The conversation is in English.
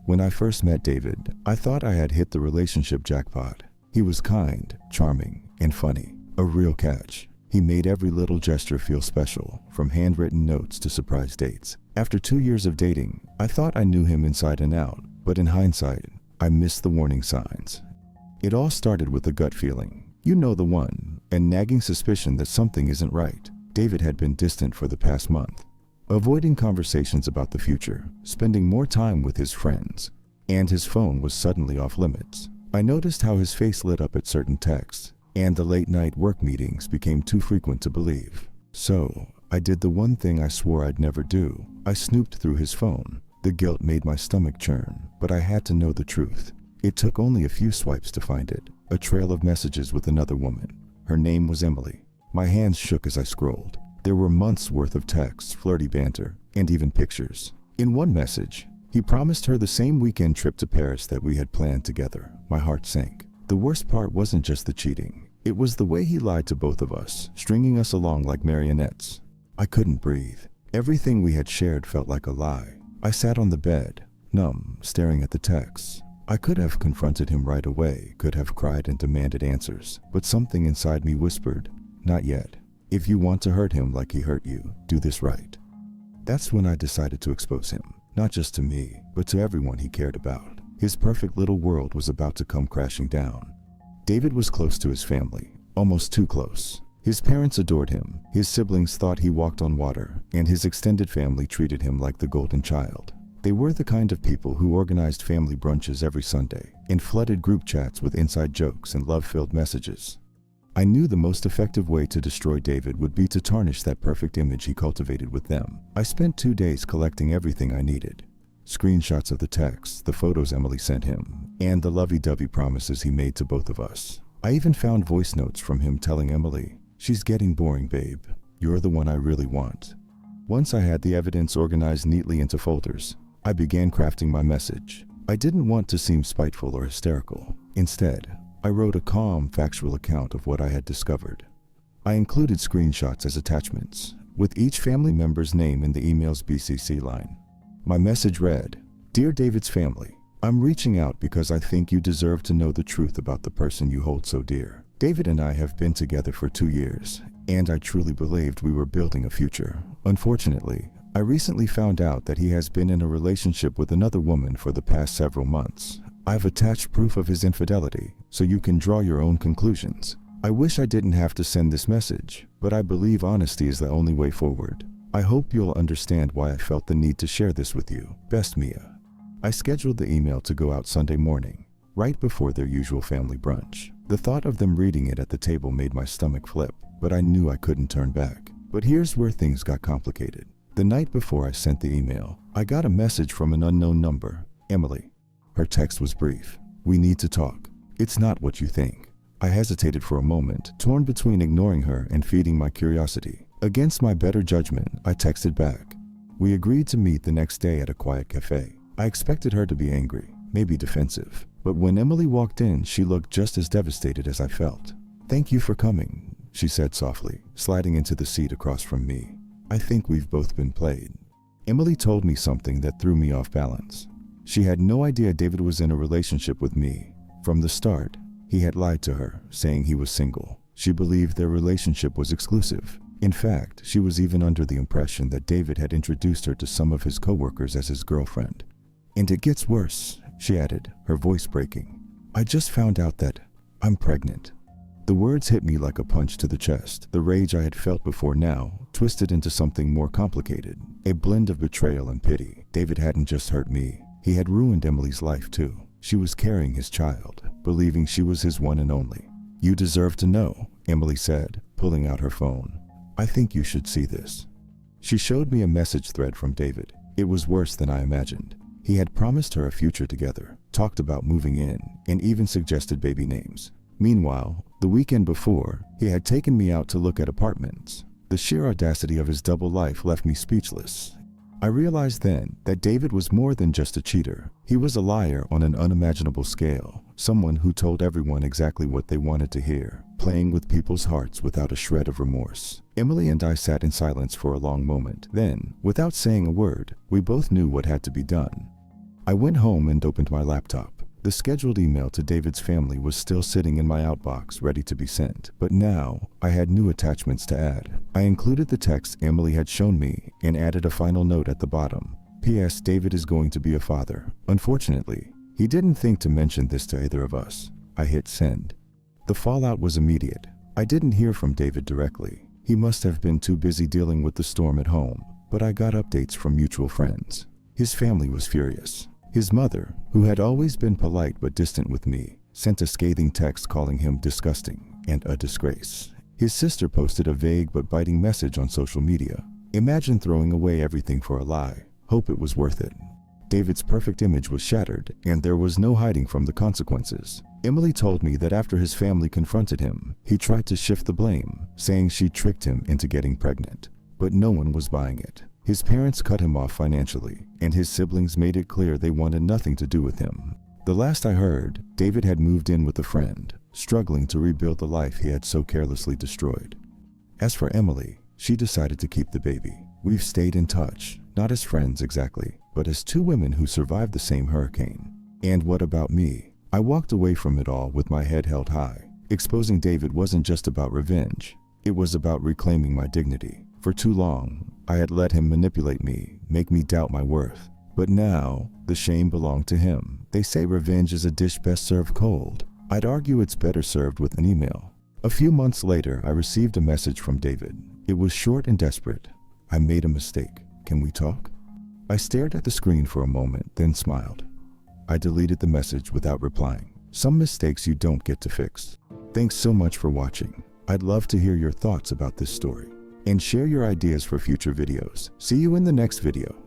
When I first met David, I thought I had hit the relationship jackpot. He was kind, charming, and funny. A real catch. He made every little gesture feel special, from handwritten notes to surprise dates. After 2 years of dating, I thought I knew him inside and out, but in hindsight, I missed the warning signs. It all started with a gut feeling. You know the one, and nagging suspicion that something isn't right. David had been distant for the past month, avoiding conversations about the future, spending more time with his friends, and his phone was suddenly off limits. I noticed how his face lit up at certain texts, and the late-night work meetings became too frequent to believe. So, I did the one thing I swore I'd never do. I snooped through his phone. The guilt made my stomach churn, but I had to know the truth. It took only a few swipes to find it. A trail of messages with another woman. Her name was Emily. My hands shook as I scrolled. There were months' worth of texts, flirty banter, and even pictures. In one message, he promised her the same weekend trip to Paris that we had planned together. My heart sank. The worst part wasn't just the cheating. It was the way he lied to both of us, stringing us along like marionettes. I couldn't breathe. Everything we had shared felt like a lie. I sat on the bed, numb, staring at the texts. I could have confronted him right away, could have cried and demanded answers, but something inside me whispered, not yet. If you want to hurt him like he hurt you, do this right. That's when I decided to expose him, not just to me, but to everyone he cared about. His perfect little world was about to come crashing down. David was close to his family, almost too close. His parents adored him, his siblings thought he walked on water, and his extended family treated him like the golden child. They were the kind of people who organized family brunches every Sunday and flooded group chats with inside jokes and love-filled messages. I knew the most effective way to destroy David would be to tarnish that perfect image he cultivated with them. I spent 2 days collecting everything I needed. Screenshots of the texts, the photos Emily sent him, and the lovey-dovey promises he made to both of us. I even found voice notes from him telling Emily, "She's getting boring, babe. You're the one I really want." Once I had the evidence organized neatly into folders, I began crafting my message. I didn't want to seem spiteful or hysterical. Instead, I wrote a calm, factual account of what I had discovered. I included screenshots as attachments, with each family member's name in the email's BCC line. My message read, "Dear David's family, I'm reaching out because I think you deserve to know the truth about the person you hold so dear. David and I have been together for 2 years, and I truly believed we were building a future. Unfortunately, I recently found out that he has been in a relationship with another woman for the past several months. I've attached proof of his infidelity, so you can draw your own conclusions. I wish I didn't have to send this message, but I believe honesty is the only way forward. I hope you'll understand why I felt the need to share this with you. Best, Mia." I scheduled the email to go out Sunday morning, right before their usual family brunch. The thought of them reading it at the table made my stomach flip, but I knew I couldn't turn back. But here's where things got complicated. The night before I sent the email, I got a message from an unknown number, Emily. Her text was brief. "We need to talk. It's not what you think." I hesitated for a moment, torn between ignoring her and feeding my curiosity. Against my better judgment, I texted back. We agreed to meet the next day at a quiet cafe. I expected her to be angry, maybe defensive, but when Emily walked in, she looked just as devastated as I felt. "Thank you for coming," she said softly, sliding into the seat across from me. "I think we've both been played." Emily told me something that threw me off balance. She had no idea David was in a relationship with me. From the start, he had lied to her, saying he was single. She believed their relationship was exclusive. In fact, she was even under the impression that David had introduced her to some of his coworkers as his girlfriend. "And it gets worse," she added, her voice breaking. "I just found out that I'm pregnant." The words hit me like a punch to the chest. The rage I had felt before now twisted into something more complicated, a blend of betrayal and pity. David hadn't just hurt me. He had ruined Emily's life too. She was carrying his child, believing she was his one and only. "You deserve to know," Emily said, pulling out her phone. "I think you should see this." She showed me a message thread from David. It was worse than I imagined. He had promised her a future together, talked about moving in, and even suggested baby names. Meanwhile, the weekend before, he had taken me out to look at apartments. The sheer audacity of his double life left me speechless. I realized then that David was more than just a cheater. He was a liar on an unimaginable scale, someone who told everyone exactly what they wanted to hear, playing with people's hearts without a shred of remorse. Emily and I sat in silence for a long moment. Then, without saying a word, we both knew what had to be done. I went home and opened my laptop. The scheduled email to David's family was still sitting in my outbox ready to be sent, but now I had new attachments to add. I included the text Emily had shown me and added a final note at the bottom. P.S. David is going to be a father. Unfortunately, he didn't think to mention this to either of us. I hit send. The fallout was immediate. I didn't hear from David directly. He must have been too busy dealing with the storm at home, but I got updates from mutual friends. His family was furious. His mother, who had always been polite but distant with me, sent a scathing text calling him disgusting and a disgrace. His sister posted a vague but biting message on social media. Imagine throwing away everything for a lie. Hope it was worth it. David's perfect image was shattered, and there was no hiding from the consequences. Emily told me that after his family confronted him, he tried to shift the blame, saying she tricked him into getting pregnant. But no one was buying it. His parents cut him off financially, and his siblings made it clear they wanted nothing to do with him. The last I heard, David had moved in with a friend, struggling to rebuild the life he had so carelessly destroyed. As for Emily, she decided to keep the baby. We've stayed in touch, not as friends exactly, but as two women who survived the same hurricane. And what about me? I walked away from it all with my head held high. Exposing David wasn't just about revenge. It was about reclaiming my dignity. For too long, I had let him manipulate me, make me doubt my worth. But now, the shame belonged to him. They say revenge is a dish best served cold. I'd argue it's better served with an email. A few months later, I received a message from David. It was short and desperate. I made a mistake. Can we talk? I stared at the screen for a moment, then smiled. I deleted the message without replying. Some mistakes you don't get to fix. Thanks so much for watching. I'd love to hear your thoughts about this story, and share your ideas for future videos. See you in the next video.